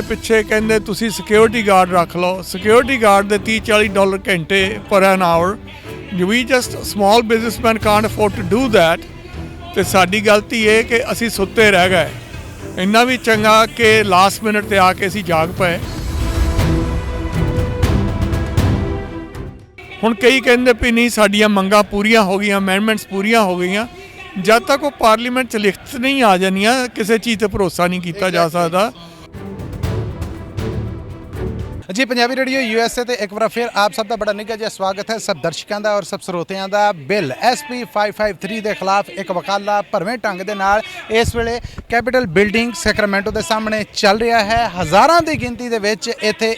ਇਹ ਪਿੱਛੇ ਕਹਿੰਦੇ ਤੁਸੀਂ ਸਿਕਿਉਰਿਟੀ ਗਾਰਡ ਰੱਖ ਲਓ। ਸਿਕਿਉਰਿਟੀ ਗਾਰਡ ਦੇ $30-40 ਘੰਟੇ ਪਰ an hour. We just small businessman can't afford to do that. ਤੇ ਸਾਡੀ ਗਲਤੀ ਇਹ ਕਿ ਅਸੀਂ ਸੁੱਤੇ ਰਹਿ ਗਏ। ਇੰਨਾ ਵੀ ਚੰਗਾ ਕਿ ਲਾਸਟ ਮਿੰਟ ਤੇ ਆ ਕੇ ਅਸੀਂ ਜਾਗ ਪਏ। ਹੁਣ ਕਈ ਕਹਿੰਦੇ ਵੀ ਨਹੀਂ ਸਾਡੀਆਂ ਮੰਗਾਂ ਪੂਰੀਆਂ ਹੋ ਗਈਆਂ, ਅਮੈਂਡਮੈਂਟਸ ਪੂਰੀਆਂ ਹੋ ਗਈਆਂ। ਜਦ ਤੱਕ ਉਹ ਪਾਰਲੀਮੈਂਟ 'ਚ ਲਿਖਤ ਨਹੀਂ ਆ ਜਾਣੀਆਂ ਕਿਸੇ ਚੀਜ਼ ਤੇ ਭਰੋਸਾ ਨਹੀਂ ਕੀਤਾ ਜਾ ਸਕਦਾ। जी पंजाबी रेडियो USA ਤੇ ਇੱਕ ਵਾਰ ਫਿਰ ਆਪ ਸਭ ਦਾ ਬੜਾ ਨਿੱਘਾ ਜਿਹਾ ਸਵਾਗਤ ਹੈ। ਸਭ ਦਰਸ਼ਕਾਂ ਦਾ ਔਰ ਸਭ ਸਰੋਤਿਆਂ ਦਾ। ਬਿੱਲ SP 553 ਦੇ ਖਿਲਾਫ ਇੱਕ ਵਕਾਲਾ ਭਰਵੇਂ ਢੰਗ ਦੇ ਨਾਲ ਇਸ ਵੇਲੇ ਕੈਪੀਟਲ ਬਿਲਡਿੰਗ ਸੈਕਰਾਮੈਂਟੋ ਦੇ ਸਾਹਮਣੇ ਚੱਲ ਰਿਹਾ ਹੈ। ਹਜ਼ਾਰਾਂ ਦੀ ਗਿਣਤੀ ਦੇ ਵਿੱਚ ਇੱਥੇ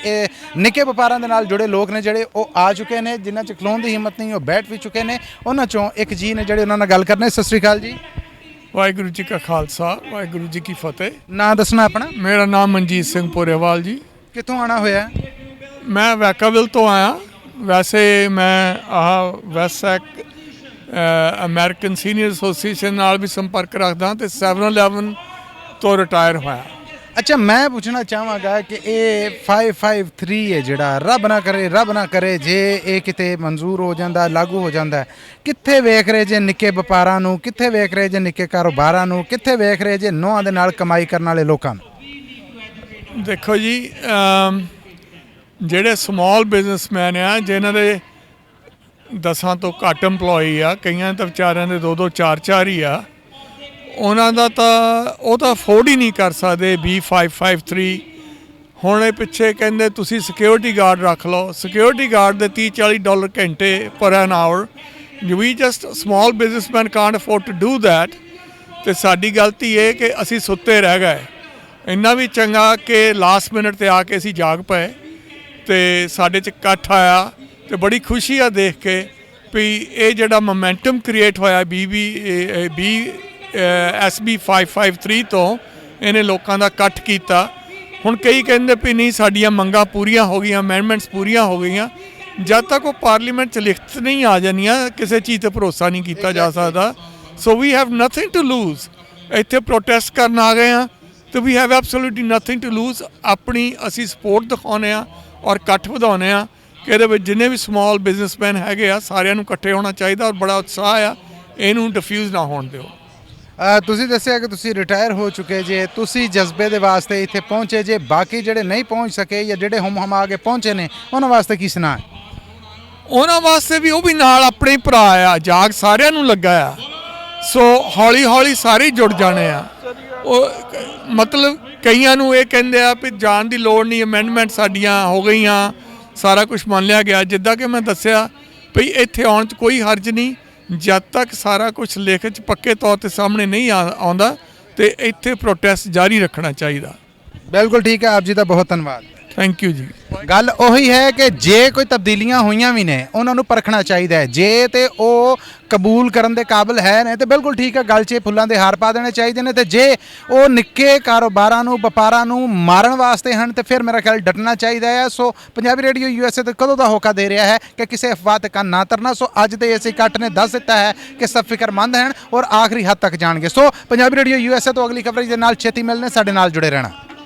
ਨਿੱਕੇ ਵਪਾਰਾਂ ਦੇ ਨਾਲ ਜੁੜੇ ਲੋਕ ਨੇ ਜਿਹੜੇ ਉਹ ਆ ਚੁੱਕੇ ਨੇ, ਜਿਨ੍ਹਾਂ 'ਚ ਖਲੋਣ ਦੀ ਹਿੰਮਤ ਨਹੀਂ, ਉਹ ਬੈਠ ਵੀ ਚੁੱਕੇ ਨੇ। ਉਹਨਾਂ 'ਚੋਂ ਇੱਕ ਜੀ ਨੇ ਜਿਹੜੇ ਉਹਨਾਂ ਨਾਲ ਗੱਲ ਕਰਨੇ। ਸਤਿ ਸ਼੍ਰੀ ਅਕਾਲ ਜੀ। ਵਾਹਿਗੁਰੂ ਜੀ ਕਾ ਖਾਲਸਾ, ਵਾਹਿਗੁਰੂ ਜੀ ਕੀ ਫਤਿਹ। ਨਾਂ ਦੱਸਣਾ ਆਪਣਾ। ਮੇਰਾ ਨਾਮ ਮਨਜੀਤ ਸਿੰਘ ਪੋਰੇਵਾਲ ਜੀ। ਕਿੱਥੋਂ ਆਣਾ ਹੋਇਆ? ਮੈਂ ਵੈਕਾਵਿਲ ਤੋਂ ਆਇਆ। ਵੈਸੇ ਮੈਂ ਵੈਸੈਕ ਅਮਰੀਕਨ ਸੀਨੀਅਰ ਐਸੋਸੀਏਸ਼ਨ ਨਾਲ ਵੀ ਸੰਪਰਕ ਰੱਖਦਾ ਤੇ 7-11 ਤੋਂ ਰਿਟਾਇਰ ਹੋਇਆ। ਅੱਛਾ, ਮੈਂ ਪੁੱਛਣਾ ਚਾਹਾਂਗਾ ਕਿ ਇਹ 553 ਹੈ ਜਿਹੜਾ ਰੱਬ ਨਾ ਕਰੇ ਜੇ ਇਹ ਕਿਤੇ ਮਨਜ਼ੂਰ ਹੋ ਜਾਂਦਾ, ਲਾਗੂ ਹੋ ਜਾਂਦਾ, ਕਿੱਥੇ ਵੇਖ ਰਹੇ ਜੇ ਨਿੱਕੇ ਵਪਾਰਾਂ ਨੂੰ, ਕਿੱਥੇ ਵੇਖ ਰਹੇ ਜੇ ਨਿੱਕੇ ਕਾਰੋਬਾਰਾਂ ਨੂੰ, ਕਿੱਥੇ ਵੇਖ ਰਹੇ ਜੇ ਨੋਹਾਂ ਦੇ ਨਾਲ ਕਮਾਈ ਕਰਨ ਵਾਲੇ ਲੋਕਾਂ ਨੂੰ? ਦੇਖੋ ਜੀ, ਜਿਹੜੇ ਸਮਾਲ ਬਿਜ਼ਨਸਮੈਨ ਆ ਜਿਨ੍ਹਾਂ ਦੇ 10 ਤੋਂ ਘੱਟ EMPLOYEE ਆ, ਕਈਆਂ ਤਾਂ ਵਿਚਾਰਿਆਂ ਦੇ 2-2 4-4 ਹੀ ਆ, ਉਹਨਾਂ ਦਾ ਤਾਂ ਉਹ ਤਾਂ ਅਫੋਰਡ ਹੀ ਨਹੀਂ ਕਰ ਸਕਦੇ B553। ਹੁਣ ਇਹ ਪਿੱਛੇ ਕਹਿੰਦੇ ਤੁਸੀਂ ਸਿਕਿਉਰਿਟੀ ਗਾਰਡ ਰੱਖ ਲਓ। ਸਿਕਿਉਰਿਟੀ ਗਾਰਡ ਦੇ $30-40 ਘੰਟੇ ਪਰ an hour. We just small businessman can't afford to do that. ਤੇ ਸਾਡੀ ਗਲਤੀ ਇਹ ਕਿ ਅਸੀਂ ਸੁੱਤੇ ਰਹਿ ਗਏ। ਇੰਨਾ ਵੀ ਚੰਗਾ ਕਿ ਲਾਸਟ ਮਿੰਟ ਤੇ ਆ ਕੇ ਅਸੀਂ ਜਾਗ ਪਏ ਤੇ ਸਾਡੇ 'ਚ ਇਕੱਠ ਆਇਆ ਤੇ ਬੜੀ ਖੁਸ਼ੀ ਆ ਦੇਖ ਕੇ ਵੀ ਇਹ ਜਿਹੜਾ ਮੋਮੈਂਟਮ ਕ੍ਰੀਏਟ ਹੋਇਆ SB 553 ਤੋਂ ਇਹਨੇ ਲੋਕਾਂ ਦਾ ਇਕੱਠ ਕੀਤਾ। ਹੁਣ ਕਈ ਕਹਿੰਦੇ ਵੀ ਨਹੀਂ ਸਾਡੀਆਂ ਮੰਗਾਂ ਪੂਰੀਆਂ ਹੋ ਗਈਆਂ, ਅਮੈਂਡਮੈਂਟਸ ਪੂਰੀਆਂ ਹੋ ਗਈਆਂ। ਜਦ ਤੱਕ ਉਹ ਪਾਰਲੀਮੈਂਟ 'ਚ ਲਿਖਤ ਨਹੀਂ ਆ ਜਾਣੀਆਂ ਕਿਸੇ ਚੀਜ਼ ਤੇ ਭਰੋਸਾ ਨਹੀਂ ਕੀਤਾ ਜਾ ਸਕਦਾ। So we have nothing to lose. ਇੱਥੇ ਪ੍ਰੋਟੈਸਟ ਕਰਨ ਆ ਗਏ ਹਾਂ ਤੇ we have absolutely nothing to lose. ਆਪਣੀ ਅਸੀਂ ਸਪੋਰਟ ਦਿਖਾਉਂਦੇ ਹਾਂ ਔਰ ਇਕੱਠ ਵਧਾਉਂਦੇ ਹਾਂ ਕਿ ਇਹਦੇ ਵਿੱਚ ਜਿੰਨੇ ਵੀ ਸਮਾਲ ਬਿਜ਼ਨਸਮੈਨ ਹੈਗੇ ਆ ਸਾਰਿਆਂ ਨੂੰ ਇਕੱਠੇ ਹੋਣਾ ਚਾਹੀਦਾ ਔਰ ਬੜਾ ਉਤਸ਼ਾਹ ਆ। ਇਹਨੂੰ ਡਿਫਿਊਜ਼ ਨਾ ਹੋਣ ਦਿਓ। ਤੁਸੀਂ ਦੱਸਿਆ ਕਿ ਤੁਸੀਂ ਰਿਟਾਇਰ ਹੋ ਚੁੱਕੇ ਜੇ, ਤੁਸੀਂ ਜਜ਼ਬੇ ਦੇ ਵਾਸਤੇ ਇੱਥੇ ਪਹੁੰਚੇ ਜੇ, ਬਾਕੀ ਜਿਹੜੇ ਨਹੀਂ ਪਹੁੰਚ ਸਕੇ ਜਾਂ ਜਿਹੜੇ ਹਮਾ ਕੇ ਪਹੁੰਚੇ ਨੇ ਉਹਨਾਂ ਵਾਸਤੇ ਕੀ ਸੁਣਾ? ਉਹਨਾਂ ਵਾਸਤੇ ਵੀ ਉਹ ਵੀ ਨਾਲ ਆਪਣੇ ਭਰਾ ਆ। ਜਾਗ ਸਾਰਿਆਂ ਨੂੰ ਲੱਗਾ ਆ। ਸੋ ਹੌਲੀ ਹੌਲੀ ਸਾਰੇ ਜੁੜ ਜਾਣੇ ਆ। ਉਹ ਮਤਲਬ ਕਈਆਂ ਨੂੰ ਇਹ ਕਹਿੰਦੇ ਆ ਵੀ ਜਾਣ ਦੀ ਲੋੜ ਨਹੀਂ, ਅਮੈਂਡਮੈਂਟ ਸਾਡੀਆਂ ਹੋ ਗਈਆਂ, ਸਾਰਾ ਕੁਝ ਮੰਨ ਲਿਆ ਗਿਆ। ਜਿੱਦਾਂ ਕਿ ਮੈਂ ਦੱਸਿਆ ਵੀ ਇੱਥੇ ਆਉਣ 'ਚ ਕੋਈ ਹਰਜ ਨਹੀਂ ਜਦ ਤੱਕ ਸਾਰਾ ਕੁਝ ਲਿਖ 'ਚ ਪੱਕੇ ਤੌਰ 'ਤੇ ਸਾਹਮਣੇ ਨਹੀਂ ਆਉਂਦਾ ਤੇ ਇੱਥੇ ਪ੍ਰੋਟੈਸਟ ਜਾਰੀ ਰੱਖਣਾ ਚਾਹੀਦਾ। ਬਿਲਕੁਲ ਠੀਕ ਹੈ। ਆਪ ਜੀ ਦਾ ਬਹੁਤ ਧੰਨਵਾਦ। ਥੈਂਕ ਯੂ ਜੀ। ਗੱਲ ਉਹੀ ਹੈ ਕਿ ਜੇ ਕੋਈ ਤਬਦੀਲੀਆਂ ਹੋਈਆਂ ਵੀ ਨੇ ਉਹਨਾਂ ਨੂੰ ਪਰਖਣਾ ਚਾਹੀਦਾ ਹੈ। ਜੇ ਤੇ ਉਹ ਕਬੂਲ ਕਰਨ ਦੇ ਕਾਬਿਲ ਹੈ ਨੇ ਤੇ ਬਿਲਕੁਲ ਠੀਕ ਹੈ, ਗਲ 'ਚ ਫੁੱਲਾਂ ਦੇ ਹਾਰ ਪਾ ਦੇਣੇ ਚਾਹੀਦੇ ਨੇ। ਤੇ ਜੇ ਉਹ ਨਿੱਕੇ ਕਾਰੋਬਾਰਾਂ ਨੂੰ, ਵਪਾਰਾਂ ਨੂੰ ਮਾਰਨ ਵਾਸਤੇ ਹਨ ਤੇ ਫਿਰ ਮੇਰਾ ਖਿਆਲ ਡਟਣਾ ਚਾਹੀਦਾ ਹੈ। ਸੋ ਪੰਜਾਬੀ ਰੇਡੀਓ USA ਤੇ ਕਦੋਂ ਦਾ ਹੋਕਾ ਦੇ ਰਿਹਾ ਹੈ ਕਿ ਕਿਸੇ ਅਫਵਾਹ ਤੇ ਕੰਨ ਨਾ ਧਰਨਾ। ਸੋ ਅੱਜ ਦੇ ਇਸ ਇਕੱਠ ਨੇ ਦੱਸ ਦਿੱਤਾ ਹੈ ਕਿ ਸਭ ਫਿਕਰਮੰਦ ਹਨ ਔਰ ਆਖਰੀ ਹੱਦ ਤੱਕ ਜਾਣਗੇ। ਸੋ ਪੰਜਾਬੀ ਰੇਡੀਓ USA ਤੋਂ ਅਗਲੀ ਖਬਰ ਦੇ ਨਾਲ ਛੇਤੀ ਮਿਲਣੇ। ਸਾਡੇ ਨਾਲ ਜੁੜੇ ਰਹਿਣਾ।